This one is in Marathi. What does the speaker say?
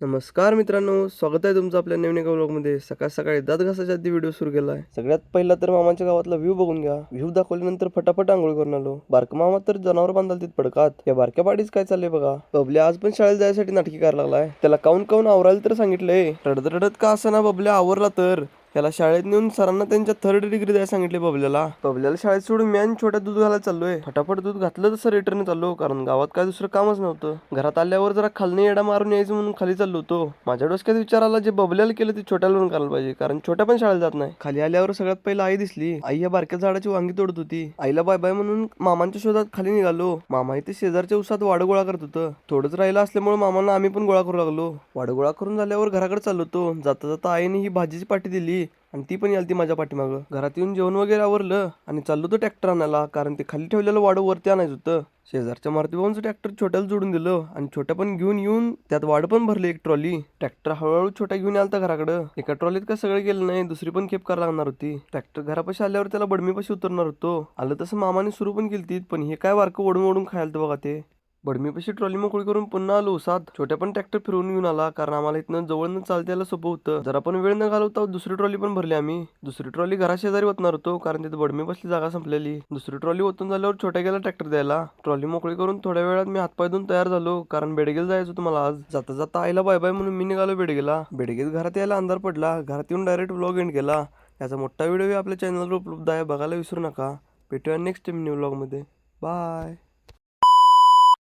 नमस्कार मित्रांनो, स्वागत आहे तुमचं आपल्या नवीन एका व्लॉगमध्ये. सकाळ सकाळी दात घासायच्या आधी व्हिडिओ सुरू केला आहे. सगळ्यात पहिला तर मामाच्या गावातला व्ह्यू बघून घ्या. व्ह्यू दाखवल्यानंतर फटाफट आंघोळ करून आलो. बारका मामा तर जनावर बांधाल तिथ पडकात. या बारक्या पाडीच काय चाललंय बघा. बबल्या आज पण शाळेत जायसाठी नाटकी करायला लागलाय. त्याला काऊन काऊन आवरायला तर सांगितलंय. रडत रडत का असं ना बबल्या आवरला तर त्याला शाळेत नेऊन सरांना त्यांच्या 3rd डिग्री द्यायला सांगितले बबल्याला शाळेत सोडून मी आणि छोट्या दूध घालायला चाललोय. फटाफट दूध घातलं तसं रिटर्न चाललो, कारण गावात काय दुसरं कामच नव्हतं. घरात आल्यावर जरा खालने येडा मारून यायचं म्हणून खाली चाललो होतो. माझ्या डोसक्यात विचार आला, जे बबल्याला केलं ते छोट्याला पण करायला पाहिजे, कारण छोट्या पण शाळेत जात नाही. खाली आल्यावर सगळ्यात पहिला आई दिसली. आई या बारक्या झाडाची वांगी तोडत होती. आईला बाय बाय म्हणून मामांच्या शोधात खाली निघालो. मामा इथे शेजारच्या उसात वाड गोळा करत होतं. थोडंच राहिलं असल्यामुळे मामांना आम्ही पण गोळा करू लागलो. वाड गोळा करून झाल्यावर घराकडे चाललो होतो. जाता जाता आईने ही भाजीची पाठी दिली आणि ती पण यालती माझ्या पाठीमागं. घरात येऊन जेवण वगैरे आवरलं आणि चाललो होतो ट्रॅक्टर आणायला, कारण ते खाली ठेवलेलं वाडं वरती आणायचं होतं. शेजारच्या मारुती भाऊंचं ट्रॅक्टर छोट्याला जोडून दिलं आणि छोट्या पण घेऊन येऊन त्यात वाड पण भरले एक ट्रॉली. ट्रॅक्टर हळूहळू छोट्या घेऊन आलता घराकडं. एका ट्रॉलीत का सगळं गेलं नाही, दुसरी पण खेप करायला लागणार होती. ट्रॅक्टर घरापाशी आल्यावर त्याला बडमीपाशी उतरणार होतो. आलं तसं मामाने सुरू पण केली, पण हे काय वारकं ओढून ओढून खायला बघा. ते बडमीपाशी ट्रॉली मोकळी करून पुन्हा आलो उसात. छोट्या पण ट्रॅक्टर फिरवून घेऊन आला, कारण आम्हाला इथनं जवळनं चालता यायला सोपं होतं. जरा पण वेळ न घालवता दुसरी ट्रॉली पण भरली आम्ही. दुसरी ट्रॉली घराशेजारी ओतणार होतो, कारण तिथे बडमीपासली जागा संपलेली. दुसरी ट्रॉली ओतून झाल्यावर छोट्या गेला ट्रॅक्टर द्यायला. ट्रॉली मोकळी करून थोड्या वेळात मी हातपाय धुवून तयार झालो, कारण बेडगेला जायचं होतं मला आज. जाता जाता आईला बाय बाय म्हणून मी निघालो बेडगेला. बेडगेत घरात यायला अंधार पडला. घरात येऊन डायरेक्ट व्लॉग एंड केला. याचा मोठा व्हिडिओ आपल्या चॅनलवर उपलब्ध आहे, बघायला विसरू नका. भेटूया नेक्स्ट टाइम न्यू व्लॉगमध्ये. बाय.